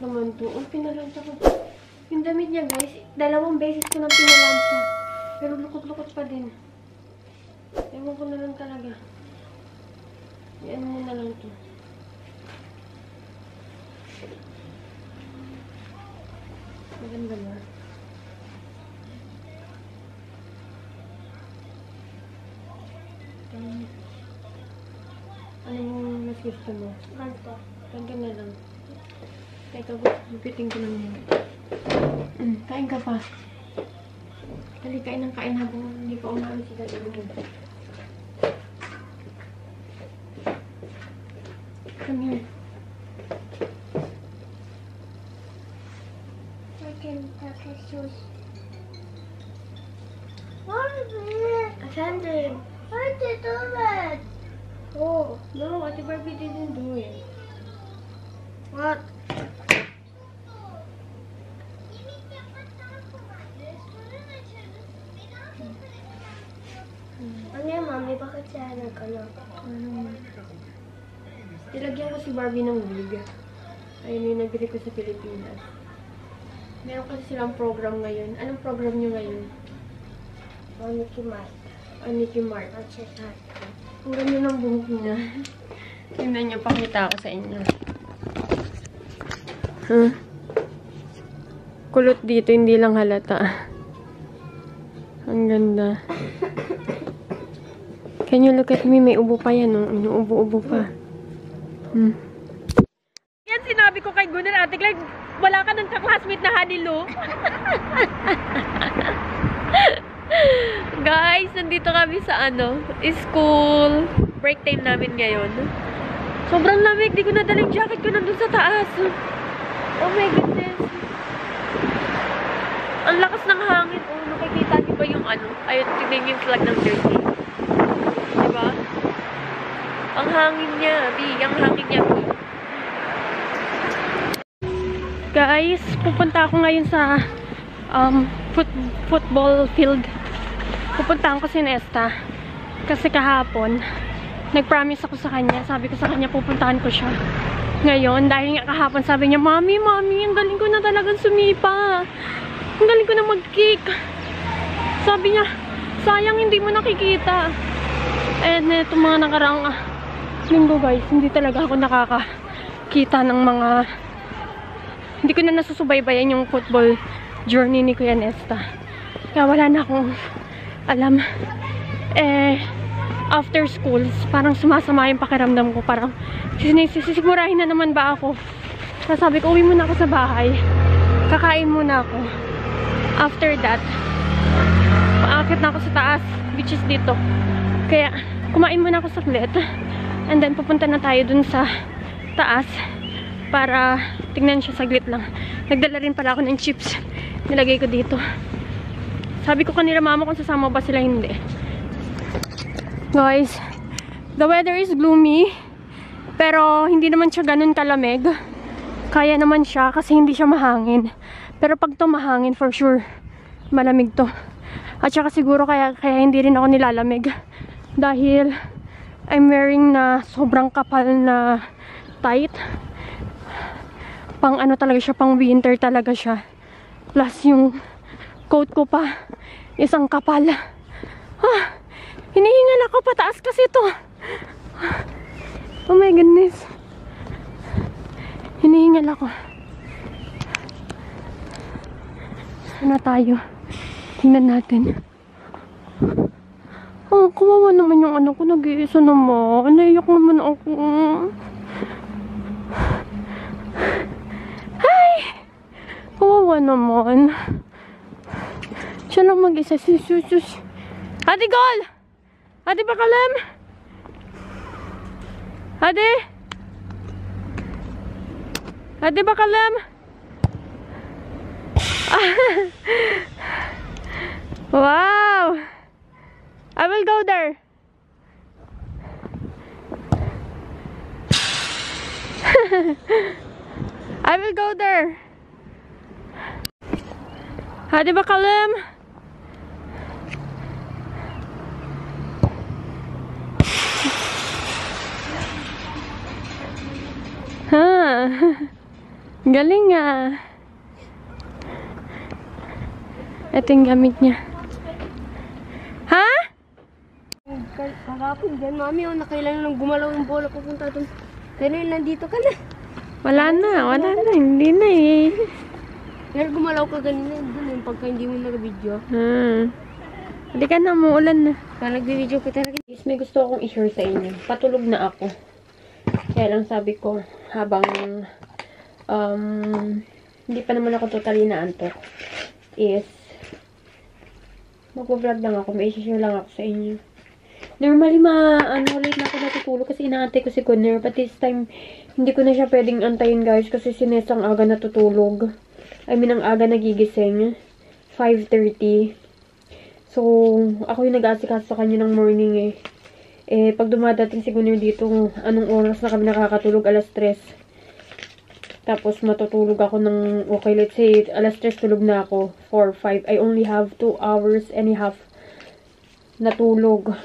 naman to. Ang pinalanta ko. Yung damit niya, guys, 2 beses ko nang pinalanta. Pero lukot-lukot pa din. Ewan ko na lang talaga. Yan mo na lang to. Maganda na. Ano yung mas gusto mo? Ganto. Ganto na lang. Teka, gupitin ko lang yun. Kain ka pa. Dali, kain ng kain habang hindi pa umamin si Daddy mo. Come here. I can touch his shoes. What is it? Ascending. Why did you do that? Oh, no, Ate Barbie didn't do it. What? Ano yan, Mami? Bakit siya nagkano? Nilagyan ko si Barbie ng wig. Ayun yung nabili ko sa Pilipinas. Meron kasi silang program ngayon. Anong program nyo ngayon? Mickey Mart. Mickey Mart. At siya sa Ang ganda ng buhok niya. Tingnan niyo, pakita ko sa inyo. Huh? Kulot dito, hindi lang halata. Ang ganda. Can you look at me? May ubo pa yan, no? Inuubo-ubo pa. Yan, sinabi ko kay Gunnar, Ate Claire, wala ka ng kaklasmate na Hanilu. Guys, nandito kami sa school. Break time namin ngayon. Sobrang lamig. Di ko nadala yung jacket ko nandun sa taas. Oh my goodness. Ang lakas ng hangin. Oh, nakikita niyo ba yung ayun, tignan yung flag ng jersey. Diba? Ang hangin niya, B. Ang hangin niya, B. Guys, pupunta ako ngayon sa football field. Pupuntahan ko si Nesta. Kasi kahapon, nag-promise ako sa kanya. Sabi ko sa kanya, pupuntahan ko siya. Ngayon, dahil nga kahapon, sabi niya, Mami, ang galing ko na talagang sumipa. Ang galing ko na mag-kick. Sabi niya, sayang hindi mo nakikita. And itong mga nakaraang linggo, guys, hindi talaga ako nakakakita ng mga... Hindi ko na nasusubaybayan yung football journey ni Kuya Nesta. Kaya wala na akong alam. After school, parang sumasama yung pakiramdam ko. Parang sisigurahin na naman ba ako. Kaya sabi ko, uwi muna ako sa bahay. Kakain muna ako. After that, maakit na ako sa taas, which is dito. Kaya, kumain muna ako saglit. And then, pupunta na tayo dun sa taas para tingnan siya saglit lang. Nagdala rin pala ako ng chips. Nilagay ko dito. Sabi ko kanila mama kung sasama ba sila, hindi. Guys, the weather is gloomy. Pero hindi naman siya ganun kalamig. Kaya naman siya kasi hindi siya mahangin. Pero pag to mahangin, for sure, malamig to. At saka siguro kaya hindi rin ako nilalamig. Dahil I'm wearing na sobrang kapal na tight. Pang talaga siya, pang winter talaga siya. Plus yung coat ko pa, isang kapal. Hinihingal ako, pataas kasi ito. Oh my goodness. Hinihingal ako. Saan na tayo? Tingnan natin. Oh, kawawa naman yung anak ko. Nag-iisa naman. Naiyak naman ako. Hi! Kawawa naman. Siya lang mag-isa. Sus. Ate Gol! Ate Bakalam! Ate! Ate Bakalam! Wow! I will go there. I will go there. Hadi bakalım. Galing ah. Ito yung gamit niya. Ha? Kahapon dyan, mami, nakailan lang gumalaw yung bola papunta doon. Pero yun, nandito ka na. Wala na. Hindi na eh. Pero gumalaw ka ganina, doon yung pagka hindi mo nag-video. Hindi ka na, umuulan na. Kaya nag-video ko talaga. Guys, may gusto akong i-share sa inyo. Patulog na ako. Kaya lang sabi ko, habang hindi pa naman ako totally naantok, is mag-vlog lang ako. May i-share lang ako sa inyo. Normally, late na ako natutulog kasi inaantay ko si Connor. But this time, hindi ko na siya pwedeng antayin, guys, kasi si Ness ang aga natutulog. I mean, ang aga nagigising. 5:30. So, ako yung nag-aasikaso sa kanya ng morning eh. Pag dumadating si Connor dito, anong oras na kami nakakatulog? 3:00. Tapos, matutulog ako ng, okay, let's say, 3:00 tulog na ako. 4, 5. I only have 2 hours and a half na tulog.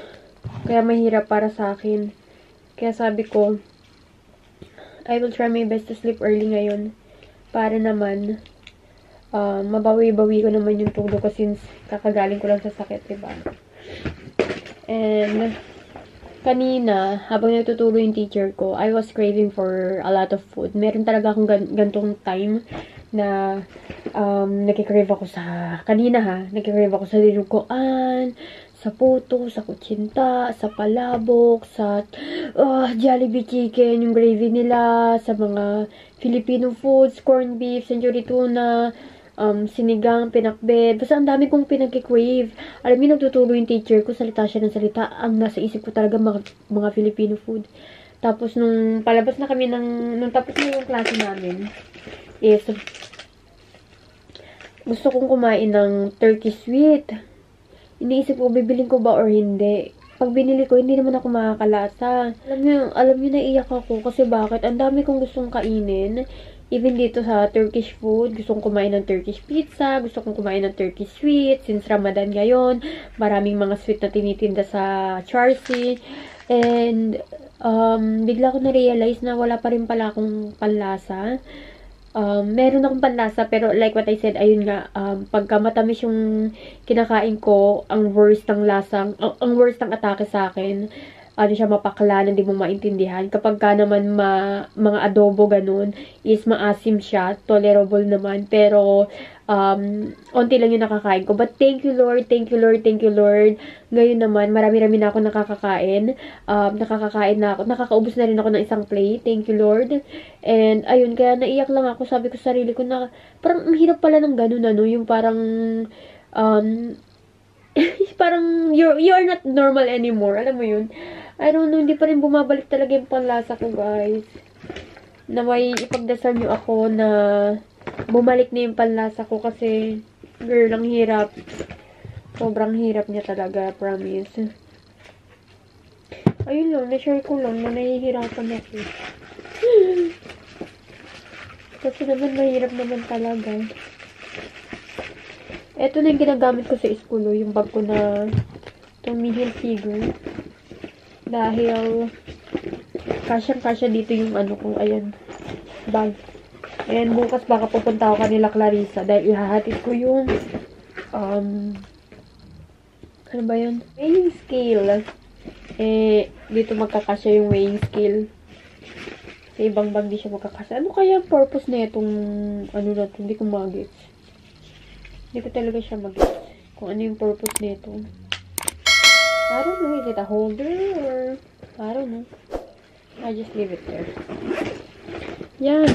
Kaya mahirap para sa akin. Kaya sabi ko, I will try my best to sleep early ngayon. Para naman, mabawi-bawi ko naman yung tulog ko since kakagaling ko lang sa sakit, diba? And, kanina, habang natutulog yung teacher ko, I was craving for a lot of food. Meron talaga akong gantong time na nagkikrave ako sa, kanina nagkikrave ako sa dinuguan, sa puto, sa kutsinta, sa palabok, sa Jollibee chicken, yung gravy nila, sa mga Filipino foods, corned beef, century tuna, sinigang, pinakbet. Basta ang dami kong pinag-crave. Alam niyo, nagtuturo yung teacher ko, salita siya ng salita. Ang nasa isip ko talaga mga Filipino food. Tapos nung palabas na kami nung tapos na yung klase namin, is gusto kong kumain ng turkey sweet. Iniisip ko, bibiling ko ba or hindi. Pag binili ko, hindi naman ako makakalasa. Alam niyo, naiyak ako kasi bakit? Ang dami kong gustong kainin. Even dito sa Turkish food, gusto kong kumain ng Turkish pizza, gusto kong kumain ng Turkish sweet. Since Ramadan ngayon, maraming mga sweet na tinitinda sa Charsi. And, bigla ko na-realize na wala pa rin pala akong panlasa. Meron akong panlasa, pero like what I said, ayun nga, pagka matamis yung kinakain ko, ang worst ng lasang, ang worst ng atake sa akin, ano siya, mapakla, hindi mo maintindihan. Kapag ka naman mga adobo ganun, is maasim siya, tolerable naman, pero onti lang yung nakakain ko. But thank you Lord, thank you Lord, thank you Lord. Ngayon naman, marami-rami na ako nakakakain. Nakakakain na ako, nakakaubos na rin ako ng isang plate. Thank you Lord. And ayun, kaya naiyak lang ako. Sabi ko sa sarili ko na, parang ang hirap pala ng ganun, yung parang, parang you're not normal anymore. Alam mo yun? I don't know, hindi pa rin bumabalik talaga yung panlasa ko, guys. Na may ipagdasal nyo ako na bumalik na yung panlasa ko kasi, girl, ang hirap. Sobrang hirap niya talaga, promise. Ayun lang, na-share ko lang na nahihirapan ako. Kasi naman, mahirap naman talaga. Ito na yung ginagamit ko sa school, yung bag ko na Tommy Hilfiger. Dahil, kasyang-kasya dito yung ano ko, ayan, bag. And bukas baka pupunta ako kanila Clarissa dahil ihahatid ko yung, ano ba yun? Weighing scale. Dito magkakasya yung weighing scale. Sa ibang bag di siya magkakasya. Ano kaya ang purpose na itong, ano na ito? Hindi ko mag-gets. Hindi ko talaga siya mag-gets. Kung ano yung purpose na ito. I don't know, is it a holder or I don't know. I just leave it there. Yan.